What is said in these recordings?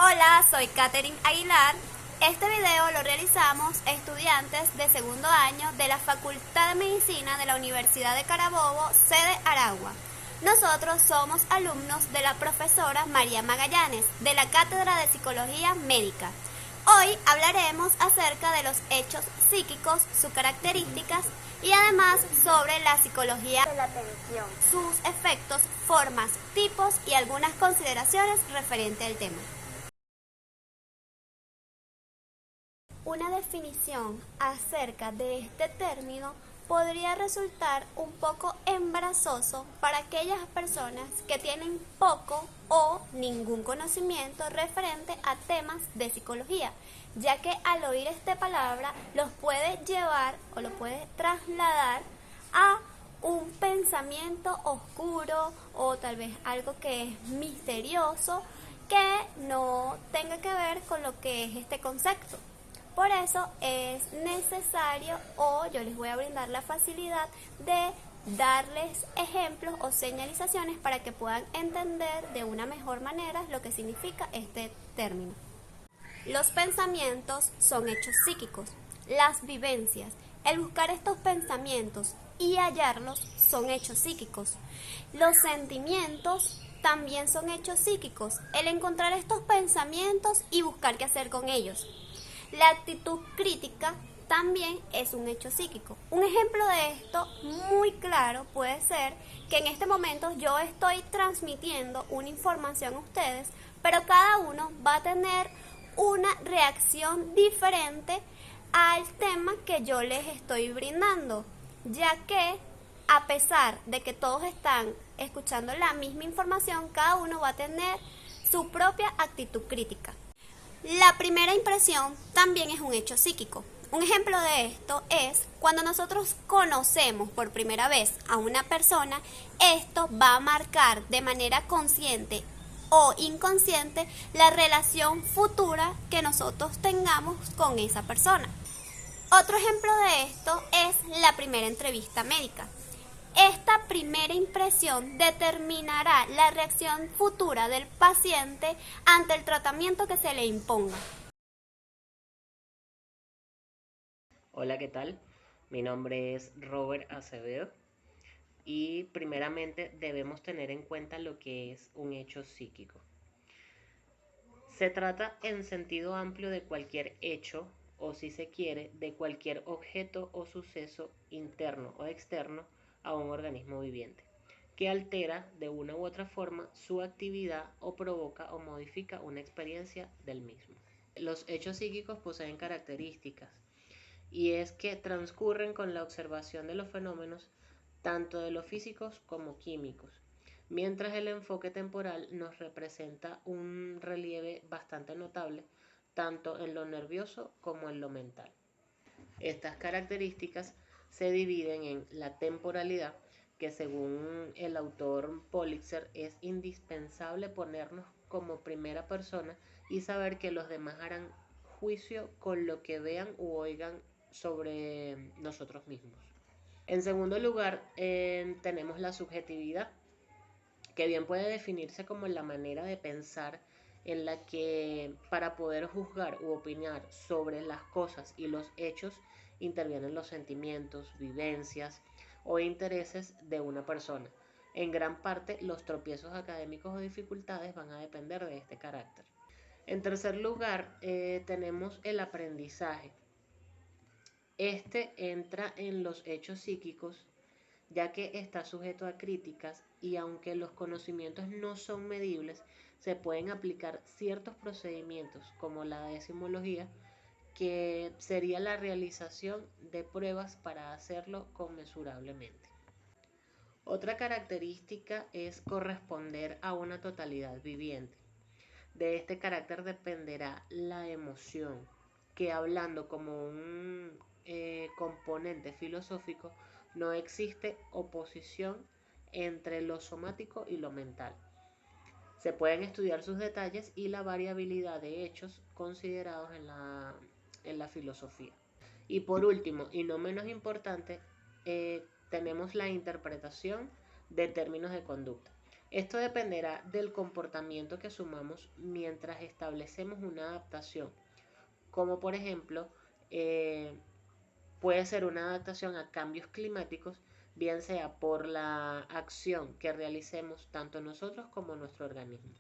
Hola, soy Katherine Aguilar. Este video lo realizamos estudiantes de segundo año de la Facultad de Medicina de la Universidad de Carabobo, sede Aragua. Nosotros somos alumnos de la profesora María Magallanes, de la Cátedra de Psicología Médica. Hoy hablaremos acerca de los hechos psíquicos, sus características y además sobre la psicología de la atención, sus efectos, formas, tipos y algunas consideraciones referentes al tema. Una definición acerca de este término podría resultar un poco embarazoso para aquellas personas que tienen poco o ningún conocimiento referente a temas de psicología, ya que al oír esta palabra los puede llevar o lo puede trasladar a un pensamiento oscuro o tal vez algo que es misterioso que no tenga que ver con lo que es este concepto. Por eso es necesario, o yo les voy a brindar la facilidad de darles ejemplos o señalizaciones para que puedan entender de una mejor manera lo que significa este término. Los pensamientos son hechos psíquicos. Las vivencias, el buscar estos pensamientos y hallarlos son hechos psíquicos. Los sentimientos también son hechos psíquicos. El encontrar estos pensamientos y buscar qué hacer con ellos. La actitud crítica también es un hecho psíquico. Un ejemplo de esto muy claro puede ser que en este momento yo estoy transmitiendo una información a ustedes, pero cada uno va a tener una reacción diferente al tema que yo les estoy brindando, ya que a pesar de que todos están escuchando la misma información, cada uno va a tener su propia actitud crítica. La primera impresión también es un hecho psíquico. Un ejemplo de esto es cuando nosotros conocemos por primera vez a una persona, esto va a marcar de manera consciente o inconsciente la relación futura que nosotros tengamos con esa persona. Otro ejemplo de esto es la primera entrevista médica. Esta primera impresión determinará la reacción futura del paciente ante el tratamiento que se le imponga. Hola, ¿qué tal? Mi nombre es Robert Acevedo y primeramente debemos tener en cuenta lo que es un hecho psíquico. Se trata en sentido amplio de cualquier hecho o, si se quiere, de cualquier objeto o suceso interno o externo a un organismo viviente, que altera de una u otra forma su actividad o provoca o modifica una experiencia del mismo. Los hechos psíquicos poseen características y es que transcurren con la observación de los fenómenos tanto de los físicos como químicos, mientras el enfoque temporal nos representa un relieve bastante notable tanto en lo nervioso como en lo mental. Estas características se dividen en la temporalidad, que según el autor Politzer es indispensable ponernos como primera persona y saber que los demás harán juicio con lo que vean u oigan sobre nosotros mismos. En segundo lugar, tenemos la subjetividad, que bien puede definirse como la manera de pensar en la que para poder juzgar u opinar sobre las cosas y los hechos intervienen los sentimientos, vivencias o intereses de una persona. En gran parte, los tropiezos académicos o dificultades van a depender de este carácter. En tercer lugar, tenemos el aprendizaje. Este entra en los hechos psíquicos ya que está sujeto a críticas y aunque los conocimientos no son medibles, se pueden aplicar ciertos procedimientos como la decimología, que sería la realización de pruebas para hacerlo conmensurablemente. Otra característica es corresponder a una totalidad viviente. De este carácter dependerá la emoción, que hablando como un componente filosófico, no existe oposición entre lo somático y lo mental. Se pueden estudiar sus detalles y la variabilidad de hechos considerados en la filosofía. Y por último, y no menos importante, tenemos la interpretación de términos de conducta. Esto dependerá del comportamiento que asumamos mientras establecemos una adaptación, como por ejemplo puede ser una adaptación a cambios climáticos, bien sea por la acción que realicemos tanto nosotros como nuestro organismo.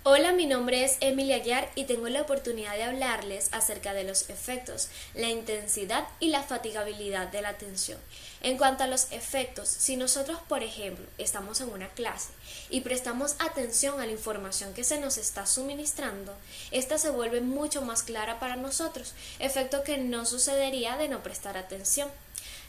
Hola, mi nombre es Emilia Aguiar y tengo la oportunidad de hablarles acerca de los efectos, la intensidad y la fatigabilidad de la atención. En cuanto a los efectos, si nosotros, por ejemplo, estamos en una clase y prestamos atención a la información que se nos está suministrando, esta se vuelve mucho más clara para nosotros, efecto que no sucedería de no prestar atención.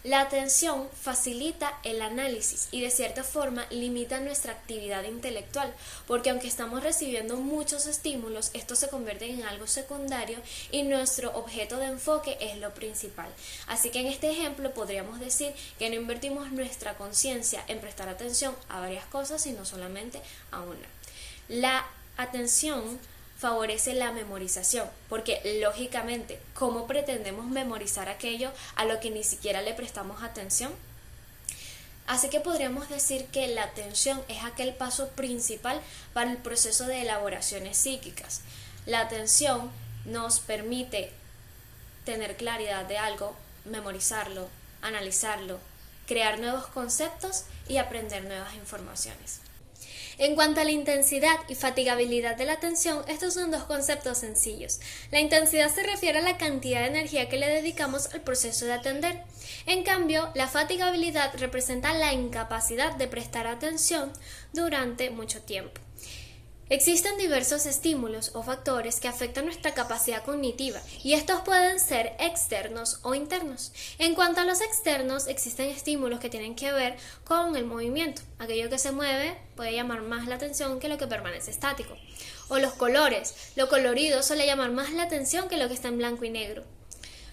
La atención facilita el análisis y de cierta forma limita nuestra actividad intelectual, porque aunque estamos recibiendo muchos estímulos, estos se convierten en algo secundario y nuestro objeto de enfoque es lo principal. Así que en este ejemplo podríamos decir que no invertimos nuestra conciencia en prestar atención a varias cosas, sino solamente a una. La atención favorece la memorización, porque lógicamente, ¿cómo pretendemos memorizar aquello a lo que ni siquiera le prestamos atención? Así que podríamos decir que la atención es aquel paso principal para el proceso de elaboraciones psíquicas. La atención nos permite tener claridad de algo, memorizarlo, analizarlo, crear nuevos conceptos y aprender nuevas informaciones. En cuanto a la intensidad y fatigabilidad de la atención, estos son dos conceptos sencillos. La intensidad se refiere a la cantidad de energía que le dedicamos al proceso de atender. En cambio, la fatigabilidad representa la incapacidad de prestar atención durante mucho tiempo. Existen diversos estímulos o factores que afectan nuestra capacidad cognitiva y estos pueden ser externos o internos. En cuanto a los externos, existen estímulos que tienen que ver con el movimiento. Aquello que se mueve puede llamar más la atención que lo que permanece estático. O los colores. Lo colorido suele llamar más la atención que lo que está en blanco y negro.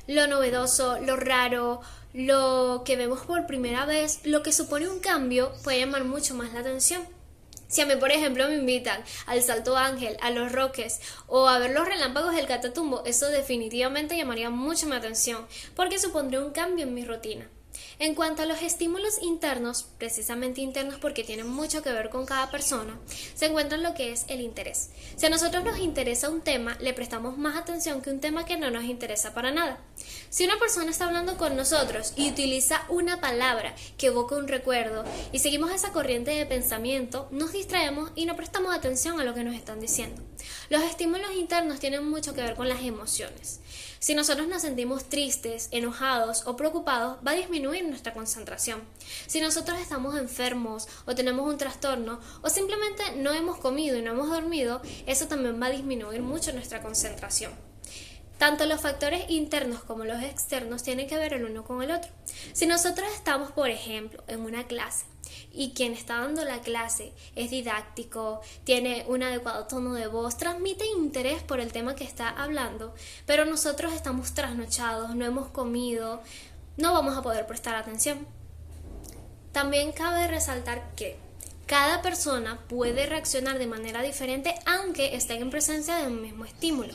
Lo novedoso, lo raro, lo que vemos por primera vez, lo que supone un cambio puede llamar mucho más la atención. Si a mí, por ejemplo, me invitan al Salto Ángel, a Los Roques o a ver los relámpagos del Catatumbo, eso definitivamente llamaría mucho mi atención, porque supondría un cambio en mi rutina. En cuanto a los estímulos internos, precisamente internos porque tienen mucho que ver con cada persona, se encuentra lo que es el interés. Si a nosotros nos interesa un tema, le prestamos más atención que un tema que no nos interesa para nada. Si una persona está hablando con nosotros y utiliza una palabra que evoca un recuerdo y seguimos esa corriente de pensamiento, nos distraemos y no prestamos atención a lo que nos están diciendo. Los estímulos internos tienen mucho que ver con las emociones. Si nosotros nos sentimos tristes, enojados o preocupados, va a disminuir nuestra concentración. Si nosotros estamos enfermos o tenemos un trastorno o simplemente no hemos comido y no hemos dormido, eso también va a disminuir mucho nuestra concentración. Tanto los factores internos como los externos tienen que ver el uno con el otro. Si nosotros estamos, por ejemplo, en una clase y quien está dando la clase es didáctico, tiene un adecuado tono de voz, transmite interés por el tema que está hablando, pero nosotros estamos trasnochados, no hemos comido, no vamos a poder prestar atención. También cabe resaltar que cada persona puede reaccionar de manera diferente aunque estén en presencia de un mismo estímulo.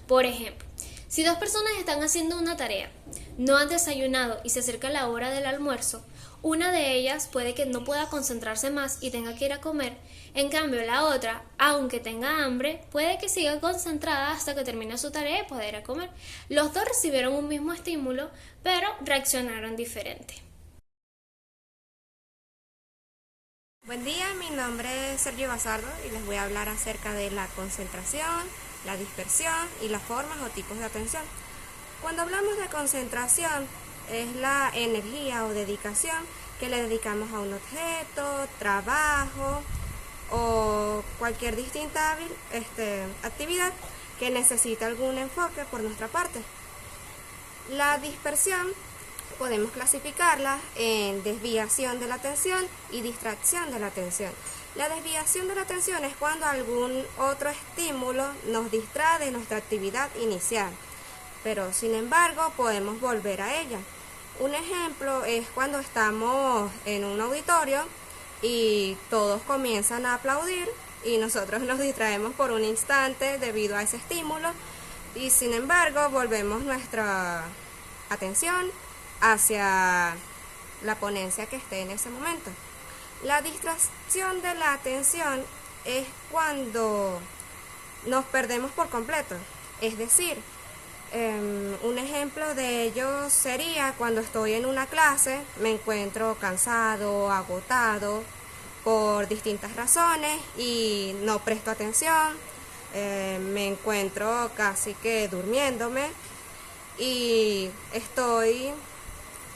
Por ejemplo, si dos personas están haciendo una tarea, no han desayunado y se acerca la hora del almuerzo, una de ellas puede que no pueda concentrarse más y tenga que ir a comer. En cambio, la otra, aunque tenga hambre, puede que siga concentrada hasta que termine su tarea y pueda ir a comer. Los dos recibieron un mismo estímulo, pero reaccionaron diferente. Buen día, mi nombre es Sergio Basardo y les voy a hablar acerca de la concentración, la dispersión y las formas o tipos de atención. Cuando hablamos de concentración, es la energía o dedicación que le dedicamos a un objeto, trabajo o cualquier distinta actividad que necesita algún enfoque por nuestra parte. La dispersión podemos clasificarla en desviación de la atención y distracción de la atención. La desviación de la atención es cuando algún otro estímulo nos distrae de nuestra actividad inicial, pero sin embargo podemos volver a ella. Un ejemplo es cuando estamos en un auditorio y todos comienzan a aplaudir y nosotros nos distraemos por un instante debido a ese estímulo y sin embargo volvemos nuestra atención hacia la ponencia que esté en ese momento. La distracción de la atención es cuando nos perdemos por completo. Es decir, un ejemplo de ello sería cuando estoy en una clase, me encuentro cansado, agotado por distintas razones y no presto atención, me encuentro casi que durmiéndome y estoy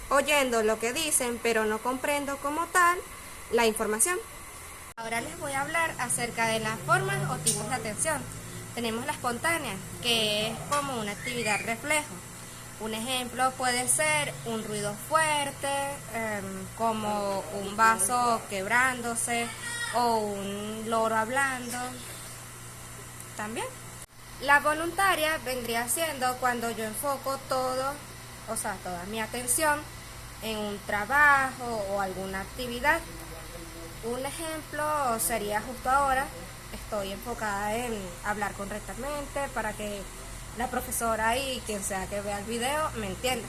oyendo lo que dicen, pero no comprendo como tal la información. Ahora les voy a hablar acerca de las formas o tipos de atención. Tenemos la espontánea, que es como una actividad reflejo. Un ejemplo puede ser un ruido fuerte, como un vaso quebrándose o un loro hablando. También. La voluntaria vendría siendo cuando yo enfoco toda mi atención en un trabajo o alguna actividad. Un ejemplo sería justo ahora, estoy enfocada en hablar correctamente para que la profesora y quien sea que vea el video me entienda.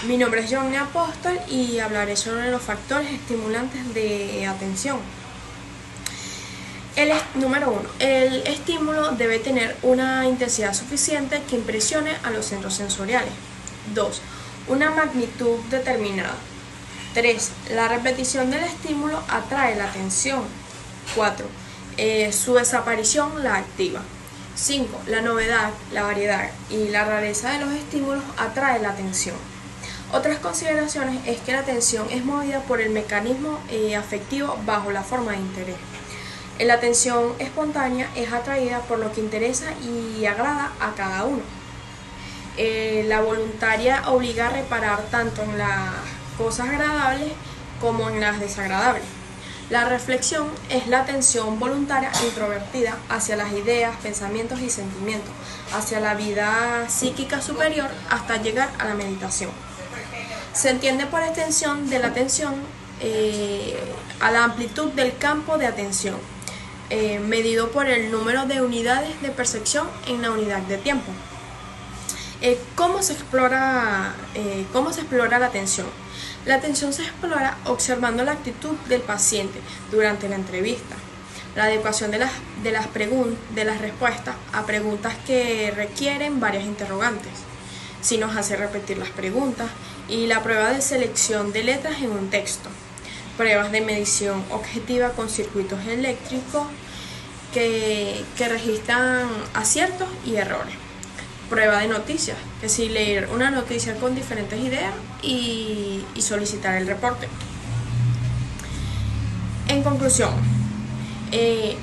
Mi nombre es Johnny Apóstol y hablaré sobre los factores estimulantes de atención. Número 1. El estímulo debe tener una intensidad suficiente que impresione a los centros sensoriales. 2. Una magnitud determinada. 3. La repetición del estímulo atrae la atención. 4. Su desaparición la activa. 5. La novedad, la variedad y la rareza de los estímulos atrae la atención. Otras consideraciones es que la atención es movida por el mecanismo afectivo bajo la forma de interés. La atención espontánea es atraída por lo que interesa y agrada a cada uno. La voluntaria obliga a reparar tanto en las cosas agradables como en las desagradables. La reflexión es la atención voluntaria introvertida hacia las ideas, pensamientos y sentimientos, hacia la vida psíquica superior hasta llegar a la meditación. Se entiende por extensión de la atención a la amplitud del campo de atención, medido por el número de unidades de percepción en la unidad de tiempo. ¿Cómo se explora la atención? La atención se explora observando la actitud del paciente durante la entrevista, la adecuación de las respuestas a preguntas que requieren varias interrogantes, si nos hace repetir las preguntas, y la prueba de selección de letras en un texto, pruebas de medición objetiva con circuitos eléctricos que registran aciertos y errores. Prueba de noticias, que es leer una noticia con diferentes ideas y solicitar el reporte. En conclusión,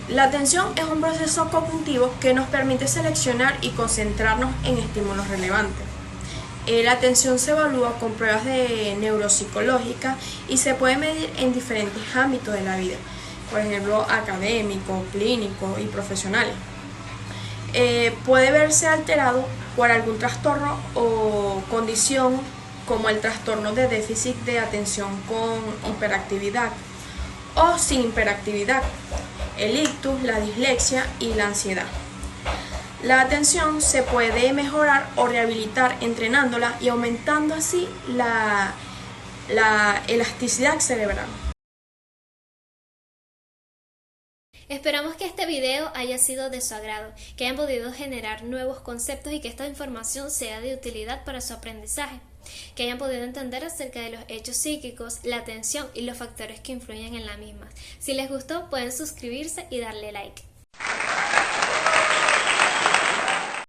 la atención es un proceso cognitivo que nos permite seleccionar y concentrarnos en estímulos relevantes. La atención se evalúa con pruebas neuropsicológicas y se puede medir en diferentes ámbitos de la vida, por ejemplo, académico, clínico y profesionales. Puede verse alterado por algún trastorno o condición como el trastorno de déficit de atención con hiperactividad o sin hiperactividad, el ictus, la dislexia y la ansiedad. La atención se puede mejorar o rehabilitar entrenándola y aumentando así la elasticidad cerebral. Esperamos que este video haya sido de su agrado, que hayan podido generar nuevos conceptos y que esta información sea de utilidad para su aprendizaje, que hayan podido entender acerca de los hechos psíquicos, la atención y los factores que influyen en la misma. Si les gustó, pueden suscribirse y darle like.